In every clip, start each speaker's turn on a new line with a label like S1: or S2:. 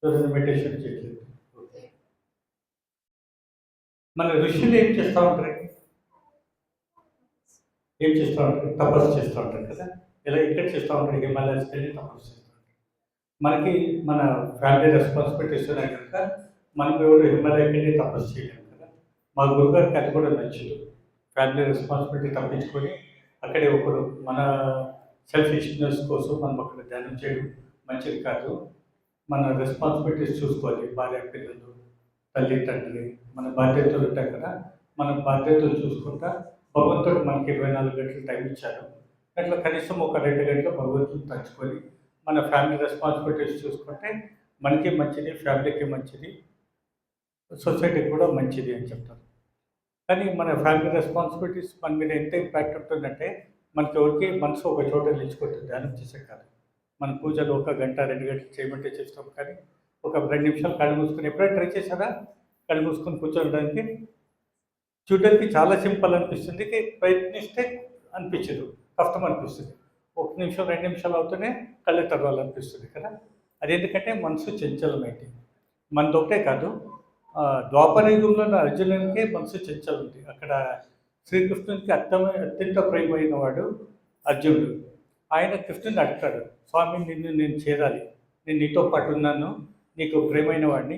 S1: రోజు మెడిటేషన్ చేయట్లేదు. ఓకే. మన ఋషులు ఏం చేస్తూ ఉంటారు? ఏం చేస్తూ ఉంటారు? తపస్సు చేస్తూ ఉంటారు కదా! ఇలా ఎక్కడ చేస్తూ ఉంటారు? హిమాలయాస్‌కి వెళ్ళి తపస్సు చేస్తూ ఉంటారు. మనకి మన ఫ్యామిలీ రెస్పాన్సిబిలిటీస్ ఉన్నాయి కనుక మనం ఎవరు హిమాలయాకి వెళ్ళి తపస్సు చేయలేము కదా! మా గురుగారికి అది కూడా నచ్చదు. ఫ్యామిలీ రెస్పాన్సిబిలిటీ తప్పించుకొని అక్కడే ఒకరు మన సెల్ఫిష్‌నెస్ కోసం మనం అక్కడ ధ్యానం చేయడం మంచిది కాదు. మన రెస్పాన్సిబిలిటీస్ చూసుకోవాలి. భార్య, పిల్లలు, తల్లి, తండ్రి మన బాధ్యతలు ఉంటాయి కదా! మన బాధ్యతలు చూసుకుంటా భగవంతుడు మనకి 24 గంటలు టైం ఇచ్చారు. అట్లా కనీసం ఒక 2 గంటలు భగవంతుడిని తలుచుకొని మన ఫ్యామిలీ రెస్పాన్సిబిలిటీస్ చూసుకుంటే మనకి మంచిది, ఫ్యామిలీకి మంచిది, సొసైటీకి కూడా మంచిది అని చెప్తారు. కానీ మన ఫ్యామిలీ రెస్పాన్సిబిలిటీస్ మన మీద ఎంత ఇంపాక్ట్ ఉంటుందంటే మనకి ఎవరికి మనసు ఒక చోట నిలిచిపోతుంది ధ్యానం చేసే కాదు. మన పూజలు ఒక గంట 2 గంటలు చేయమంటే చేస్తాం కానీ ఒక 2 నిమిషాలు కళ్ళు మూసుకొని ఎప్పుడైనా ట్రై చేశారా? కళ్ళు మూసుకొని కూర్చోడానికి చూడడానికి చాలా సింపుల్ అనిపిస్తుంది. ప్రయత్నిస్తే అనిపించదు, కష్టం అనిపిస్తుంది. 1 నిమిషం 2 నిమిషాలు అవుతూనే కళ్ళు తెరవాలనిపిస్తుంది కదా! అదెందుకంటే మనసు చంచలమైంది. మనదొకటే కాదు, ద్వాపర యుగంలో ఉన్న అర్జునునికే మనసు చంచలం ఉంది. అక్కడ శ్రీకృష్ణునికి అత్యంత ప్రియమైన వాడు అర్జునుడు. ఆయన కృష్ణుని అడుగుతాడు, స్వామి నిన్ను నేను చేరాలి, నేను నీతో పాటు ఉన్నాను, నీకు ప్రియమైన వాడిని,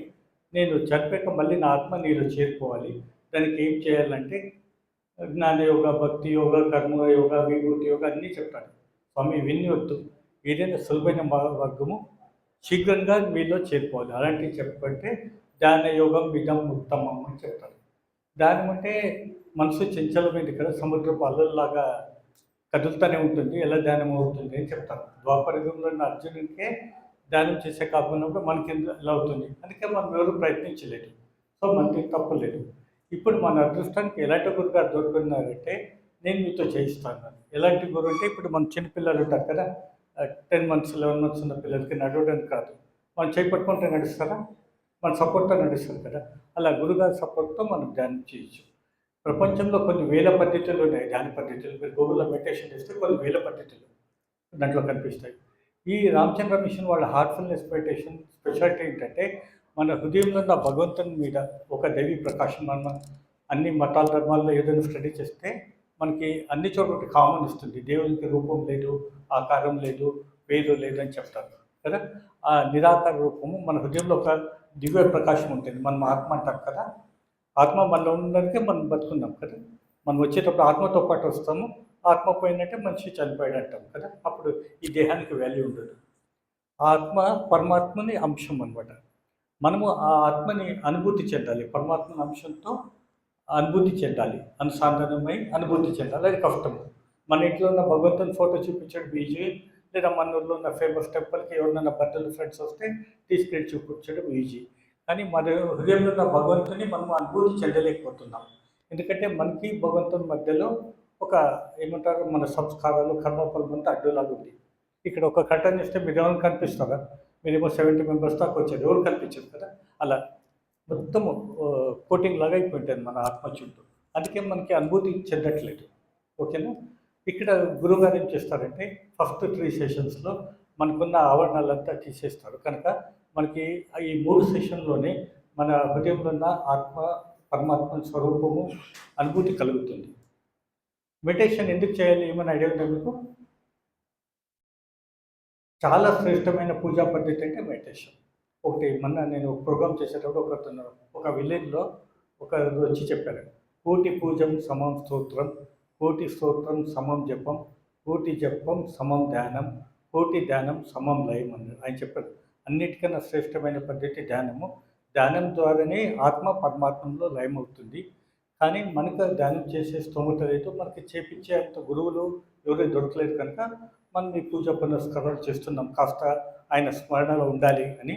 S1: నేను చనిపోయాక మళ్ళీ నా ఆత్మ నీలో చేరుకోవాలి, దానికి ఏం చేయాలంటే జ్ఞాన యోగ, భక్తి యోగ, కర్మ యోగ, విభూతి యోగ అన్నీ చెప్తాడు. స్వామి ఇవన్నీ వద్దు, ఏదైనా సులభమైన మార్గము శీఘ్రంగా మీలో చేరుకోవాలి, అలాంటివి చెప్పంటే ధ్యాన యోగం ఇదం ఉత్తమం అని చెప్తారు. ధ్యానం అంటే మనసు చంచలమైంది కదా, సముద్రపు అలల్లాగా కదులుతూనే ఉంటుంది, ఎలా ధ్యానం అవుతుంది అని చెప్తారు. ద్వాపర యుగంలో ఉన్న అర్జునునికే ధ్యానం చేసే కాకున్నప్పుడు మనకి ఎలా అవుతుంది? అందుకే మనం ఎవరు ప్రయత్నించలేదు. సో మనకి తప్పు లేదు. ఇప్పుడు మన అదృష్టానికి ఎలాంటి గురుగారు దొరుకుతున్నారంటే నేను మీతో చేయిస్తాను. ఎలాంటి గురువు అంటే ఇప్పుడు మన చిన్నపిల్లలు ఉంటారు కదా, 10 మంత్స్ 11 మంత్స్ ఉన్న పిల్లలకి నడవడానికి కాదు, మనం చేపట్టుకుంటే నడుస్తారా? మన సపోర్ట్తో నడుస్తారు కదా, అలా గురుగారి సపోర్ట్తో మనం ధ్యానం చేయొచ్చు. ప్రపంచంలో కొన్ని వేల పద్ధతులు ఉన్నాయి ధ్యాన పద్ధతులు. మీరు గూగుల్లో మెడిటేషన్ చేస్తే కొన్ని వేల పద్ధతులు దాంట్లో కనిపిస్తాయి. ఈ రామచంద్ర మిషన్ వాళ్ళ హార్ట్ఫుల్నెస్ మెడిటేషన్ స్పెషాలిటీ ఏంటంటే మన హృదయంలో ఉన్న భగవంతుని మీద ఒక దైవీ ప్రకాశం. మనం అన్ని మతాల ధర్మాల్లో ఏదైనా స్టడీ చేస్తే మనకి అన్ని చోట్ల ఒకటి కామన్ ఇస్తుంది. దేవునికి రూపం లేదు, ఆకారం లేదు, పేరు లేదు అని చెప్తారు కదా. ఆ నిరాకార రూపము మన హృదయంలో ఒక దివ్య ప్రకాశం ఉంటుంది. మనం ఆత్మ అంటాం కదా, ఆత్మ మనలో ఉన్నదానికే మనం బతుకున్నాం కదా. మనం వచ్చేటప్పుడు ఆత్మతో పాటు వస్తాము, ఆత్మ పోయిందంటే మనిషి చనిపోయాడు అంటాం కదా. అప్పుడు ఈ దేహానికి వాల్యూ ఉండదు. ఆత్మ పరమాత్మని అంశం అనమాట. మనము ఆ ఆత్మని అనుభూతి చెందాలి, పరమాత్మ అంశంతో అనుభూతి చెందాలి, అనుసంధానమై అనుభూతి చెందాలి. అది కష్టము. మన ఇంట్లో ఉన్న భగవంతుని ఫోటో చూపించడం ఈజీ, లేదా మన ఊళ్ళో ఉన్న ఫేమస్ టెంపుల్కి ఎవరినైనా బర్త్డే ఫ్రెండ్స్ వస్తే తీసుకెళ్ళి చూపించడం ఈజీ. కానీ మన హృదయంలో ఉన్న భగవంతుని మనం అనుభూతి చెందలేకపోతున్నాం. ఎందుకంటే మనకి భగవంతుని మధ్యలో ఒక ఏమంటారు, మన సంస్కారాలు కర్మఫలం అంతా అడ్డులాగా ఉంది. ఇక్కడ ఒక కర్టన్ ఇస్తే మీరు ఎవరు కనిపిస్తారా? మీరేమో 70 మెంబర్స్ దాకా వచ్చారు, ఎవరు కనిపించరు కదా. అలా మొత్తము కోటింగ్ లాగా అయిపోయింటుంది మన ఆత్మ చుట్టూ. అందుకే మనకి అనుభూతి చెందట్లేదు. ఓకేనా. ఇక్కడ గురువుగారు ఏం చేస్తారంటే ఫస్ట్ 3 సెషన్స్లో మనకున్న ఆవరణాలంతా తీసేస్తారు. కనుక మనకి ఈ 3 సెషన్లోనే మన హృదయంలో ఉన్న ఆత్మ పరమాత్మ స్వరూపము అనుభూతి కలుగుతుంది. మెడిటేషన్ ఎందుకు చేయాలి, ఏమైనా ఐడియా ఉందా మీకు? చాలా శ్రేష్టమైన పూజా పద్ధతి అంటే మెడిటేషన్. ఒకటి మొన్న నేను ప్రోగ్రామ్ చేసేటప్పుడు ఒక విలేజ్లో ఒకరు వచ్చి చెప్పారు, కోటి పూజం సమం స్తోత్రం, కోటి స్తోత్రం సమం జపం, కోటి జపం సమం ధ్యానం, కోటి ధ్యానం సమం లయం అన్నారు. ఆయన చెప్పారు అన్నిటికన్నా శ్రేష్టమైన పద్ధతి ధ్యానము. ధ్యానం ద్వారానే ఆత్మ పరమాత్మలో లయం అవుతుంది. కానీ మనకు ధ్యానం చేసే స్తోమత లేదు, మనకి చేపించే అంత గురువులు ఎవరు దొరకలేదు. కనుక మనం ఈ పూజ పునస్కారాలు చేస్తున్నాం, కాస్త ఆయన స్మరణలో ఉండాలి అని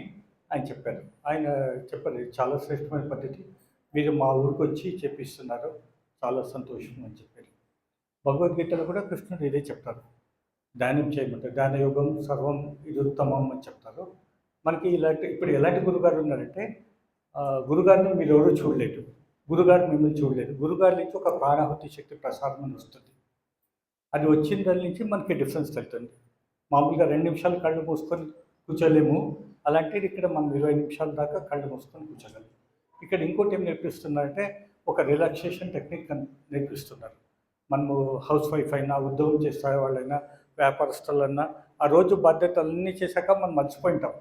S1: ఆయన చెప్పారు. ఆయన చెప్పారు చాలా శ్రేష్టమైన పద్ధతి, మీరు మా ఊరికి వచ్చి చేపిస్తున్నారు, చాలా సంతోషం అని చెప్పారు. భగవద్గీతలో కూడా కృష్ణుడు ఇదే చెప్తారు, ధ్యానం చేయమంటారు. ధ్యాన యోగం సర్వం ఇది ఉత్తమం అని చెప్తారు. మనకి ఇప్పుడు ఎలాంటి గురుగారు ఉన్నారంటే, గురుగారిని మీరు ఎవరు చూడలేదు, గురుగారు మిమ్మల్ని చూడలేదు. గురుగారి నుంచి ఒక ప్రాణాహుతి శక్తి ప్రసారం అని వస్తుంది. అది వచ్చిన దాని నుంచి మనకి డిఫరెన్స్ తెలుస్తుంది. మామూలుగా 2 నిమిషాలు కళ్ళు మూసుకొని కూర్చోలేము, అలాంటిది ఇక్కడ మనం 20 నిమిషాల దాకా కళ్ళు మూసుకొని కూర్చోగలం. ఇక్కడ ఇంకోటి ఏం నేర్పిస్తున్నారంటే ఒక రిలాక్సేషన్ టెక్నిక్ నేర్పిస్తున్నారు. మనము హౌస్ వైఫ్ అయినా, ఉద్యోగం చేసే వాళ్ళైనా, వ్యాపారస్తులన్నా ఆ రోజు బాధ్యతలన్నీ చేశాక మనం మర్చిపోయింటాం.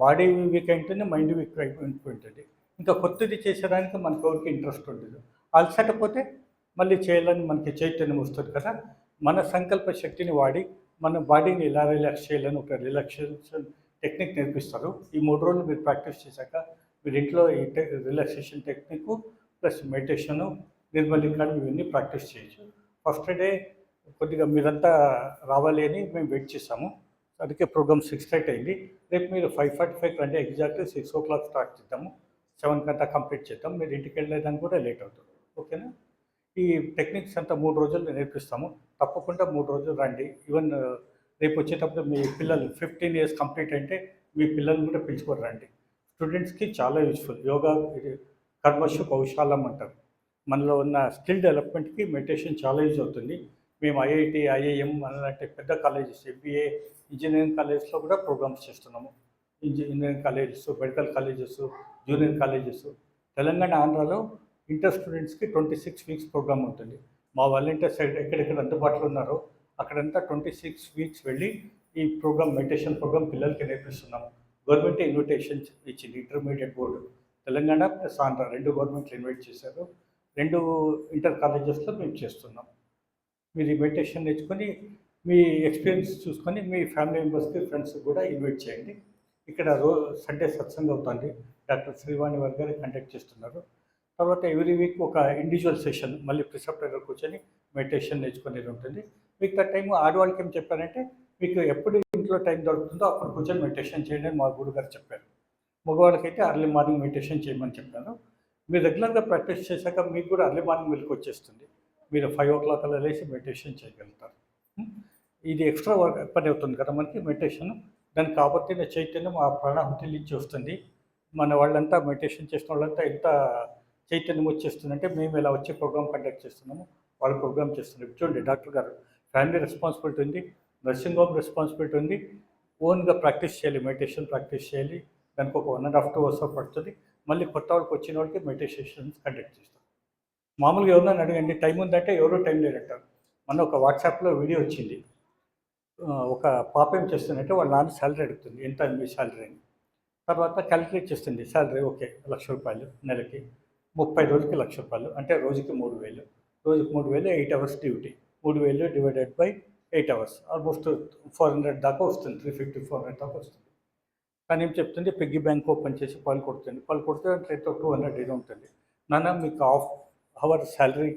S1: బాడీ వీక్ అయిపోయింది, మైండ్ వీక్ అయిపోయింటుంది. ఇంకా కొత్తది చేసేదానికి మనకు ఎవరికి ఇంట్రెస్ట్ ఉండదు. అలసటపోతే మళ్ళీ చేయాలని మనకి చైతన్యం వస్తుంది కదా. మన సంకల్ప శక్తిని వాడి మన బాడీని ఎలా రిలాక్స్ చేయాలని ఒక రిలాక్సేషన్ టెక్నిక్ నేర్పిస్తారు. ఈ 3 రోజులు మీరు ప్రాక్టీస్ చేశాక మీరు ఇంట్లో ఈ రిలాక్సేషన్ టెక్నిక్ ప్లస్ మెడిటేషను, నిర్మలీకరణ ఇవన్నీ ప్రాక్టీస్ చేయొచ్చు. ఫస్ట్ డే కొద్దిగా మీరంతా రావాలి అని మేము వెయిట్ చేసాము. అందుకే ప్రోగ్రామ్ 6:30 అయింది. రేపు మీరు 5:45 రండి. ఎగ్జాక్ట్లీ 6 o'clock స్టార్ట్ చేద్దాము. 7 కంతా కంప్లీట్ చేద్దాం. మీరు ఇంటికి వెళ్ళేదానికి కూడా లేట్ అవుతుంది. ఓకేనా? ఈ టెక్నిక్స్ అంతా 3 రోజులు నేర్పిస్తాము. తప్పకుండా 3 రోజులు రండి. ఈవెన్ రేపు వచ్చేటప్పుడు మీ పిల్లలు 15 years కంప్లీట్ అంటే మీ పిల్లల్ని కూడా పిలుచుకొని రండి. స్టూడెంట్స్కి చాలా యూస్ఫుల్. యోగా ఇది కర్మషు కౌశాలం అంటారు. మనలో ఉన్న స్కిల్ డెవలప్మెంట్కి మెడిటేషన్ చాలా యూజ్ అవుతుంది. మేము ఐఐటి, ఐఐఎం అలాంటి పెద్ద కాలేజెస్, ఎంబీఏ, ఇంజనీరింగ్ కాలేజెస్లో కూడా ప్రోగ్రామ్స్ చేస్తున్నాము. Engineering colleges, medical colleges, junior colleges. Telangana, ఆంధ్రాలో ఇంటర్ స్టూడెంట్స్కి 26 weeks ప్రోగ్రామ్ ఉంటుంది. మా వాలంటీర్స్ ఎక్కడెక్కడ అందుబాటులో ఉన్నారో అక్కడంతా 26 weeks వెళ్ళి ఈ ప్రోగ్రామ్, మెడిటేషన్ ప్రోగ్రామ్ పిల్లలకి నేర్పిస్తున్నాము. గవర్నమెంట్ ఇన్విటేషన్స్ ఇచ్చింది. Intermediate board Telangana plus Andhra 2 గవర్నమెంట్లు ఇన్వైట్ చేశారు. 2 ఇంటర్ కాలేజెస్లో మేము చేస్తున్నాం. మీరు ఈ మెడిటేషన్ నేర్చుకొని మీ ఎక్స్పీరియన్స్ చూసుకొని మీ ఫ్యామిలీ మెంబర్స్కి, ఫ్రెండ్స్కి కూడా ఇన్వైట్ చేయండి. ఇక్కడ సండే సత్సంగం అవుతుంది. డాక్టర్ శ్రీవాణి వారి గారు కండక్ట్ చేస్తున్నారు. తర్వాత ఎవ్రీ వీక్ ఒక ఇండివిజువల్ సెషన్ మళ్ళీ ప్రిసెప్టర్ దగ్గర కూర్చొని మెడిటేషన్ నేర్చుకునేది ఉంటుంది. మిగతా టైం ఆడవాళ్ళకి ఏం చెప్పారంటే మీకు ఎప్పుడు ఇంట్లో టైం దొరుకుతుందో అప్పుడు కూర్చొని మెడిటేషన్ చేయండి అని మా గురుగారు చెప్పారు. మగవాళ్ళకైతే అర్లీ మార్నింగ్ మెడిటేషన్ చేయమని చెప్పాను. మీరు రెగ్యులర్గా ప్రాక్టీస్ చేశాక మీకు కూడా అర్లీ మార్నింగ్ మెలకు వచ్చేస్తుంది. మీరు 5 o'clock అలా లేచి మెడిటేషన్ చేయగలుగుతారు. ఇది ఎక్స్ట్రా వర్క్ పని అవుతుంది కదా మనకి మెడిటేషన్. దానికి కాబట్టిన చైతన్యం ఆ ప్రాణాహుతి నుంచి వస్తుంది. మన వాళ్ళంతా మెడిటేషన్ చేసిన వాళ్ళంతా ఎంత చైతన్యం వచ్చేస్తుందంటే మేము ఇలా వచ్చి ప్రోగ్రామ్ కండక్ట్ చేస్తున్నాము, వాళ్ళు ప్రోగ్రామ్ చేస్తున్నారు. చూడండి డాక్టర్ గారు, ఫ్యామిలీ రెస్పాన్సిబిలిటీ ఉంది, నర్సింగ్ హోమ్ రెస్పాన్సిబిలిటీ ఉంది, ఓన్గా ప్రాక్టీస్ చేయాలి, మెడిటేషన్ ప్రాక్టీస్ చేయాలి. దానికి ఒక 1.5 to 2 hours పడుతుంది. మళ్ళీ కొత్త వాళ్ళకి వచ్చిన వాళ్ళకి మెడిటేషన్స్ కండక్ట్ చేస్తాం. మామూలుగా ఎవరినైనా అడగండి టైం ఉందంటే ఎవరో టైం లేదంటారు. మొన్న ఒక వాట్సాప్లో వీడియో వచ్చింది. ఒక పాప ఏం చేస్తుందంటే వాళ్ళ నాన్న శాలరీ అడుగుతుంది, ఎంత మీ శాలరీ అని. తర్వాత క్యాలిక్యులేట్ చేస్తుంది. శాలరీ ఓకే ₹1,00,000 నెలకి, 30 రోజులకి ₹1,00,000 అంటే రోజుకి 3,000. రోజుకి 3,000, 8 hours duty. 3,000 divided by 8 hours almost 400 దాకా వస్తుంది. 350, 400 దాకా వస్తుంది. కానీ ఏం చెప్తుంది, పిగ్గీ బ్యాంక్ ఓపెన్ చేసి పాలు కొడుతుంది. పాలు కొడితే దాంట్లో 200 ఇది ఉంటుంది. నాన్న మీకు అవర్ శాలరీ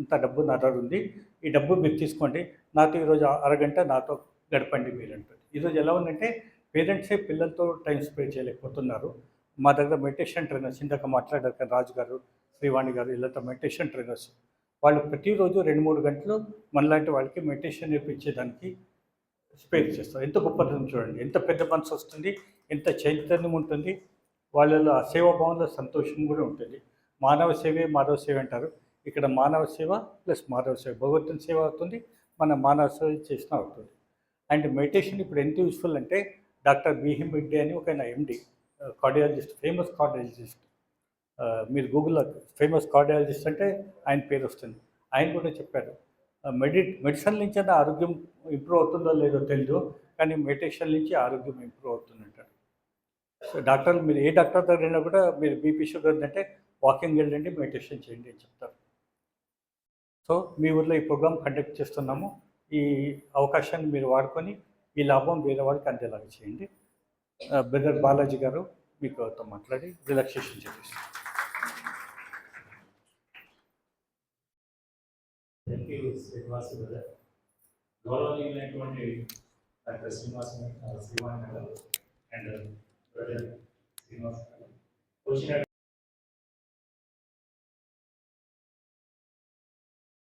S1: ఇంత డబ్బు నా దగ్గర ఉంది, ఈ డబ్బు మీరు తీసుకోండి, నాతో ఈరోజు అరగంట నాతో గడపండి మీరు అంటుంది. ఈరోజు ఎలా ఉందంటే పేరెంట్సే పిల్లలతో టైం స్పెండ్ చేయలేకపోతున్నారు. మా దగ్గర మెడిటేషన్ ట్రైనర్స్ ఇందాక మాట్లాడారు కదా, రాజు గారు, శ్రీవాణి గారు, వీళ్ళంతా మెడిటేషన్ ట్రైనర్స్. వాళ్ళు ప్రతిరోజు 2-3 గంటలు మనలాంటి వాళ్ళకి మెడిటేషన్ నేర్పించేదానికి స్పేర్ చేస్తారు. ఎంత గొప్పతనం చూడండి, ఎంత పెద్ద మనసు వస్తుంది, ఎంత చైతన్యం ఉంటుంది వాళ్ళలో. ఆ సేవాభావంలో సంతోషం కూడా ఉంటుంది. మానవ సేవే మాధవ సేవ అంటారు. ఇక్కడ మానవ సేవ ప్లస్ మాధవ సేవ, భగవంతుని సేవ అవుతుంది, మన మానవ సేవ చేసిన అవుతుంది. అండ్ మెడిటేషన్ ఇప్పుడు ఎంత యూస్ఫుల్ అంటే డాక్టర్ బీహిం రెడ్డి అని ఒక ఎండి, కార్డియాలజిస్ట్, ఫేమస్ కార్డియాలజిస్ట్. మీరు గూగుల్లో ఫేమస్ కార్డియాలజిస్ట్ అంటే ఆయన పేరు వస్తుంది. ఆయన కూడా చెప్పారు, మెడిసిన్ నుంచి అయినా ఆరోగ్యం ఇంప్రూవ్ అవుతుందో లేదో తెలియదు, కానీ మెడిటేషన్ నుంచి ఆరోగ్యం ఇంప్రూవ్ అవుతుందంటారు. సో డాక్టర్లు, మీరు ఏ డాక్టర్ దగ్గర వెళ్ళినా కూడా మీరు బీపీ షుగర్ అంటే వాకింగ్ వెళ్ళండి, మెడిటేషన్ చేయండి అని చెప్తారు. సో మీ ఊర్లో ఈ ప్రోగ్రామ్ కండక్ట్ చేస్తున్నాము. ఈ అవకాశాన్ని మీరు వాడుకొని ఈ లాభం వేరే వాళ్ళకి అందేలాగా చేయండి. బ్రదర్ బాలాజీ గారు మీతో మాట్లాడి రిలాక్సేషన్ చేపిస్తారు.
S2: Thank you Srinivas brother. గౌరవనీయులైనటువంటి డాక్టర్ శ్రీవాణి గారు అండ్ బ్రదర్ శ్రీనివాస్ గారు వచ్చిన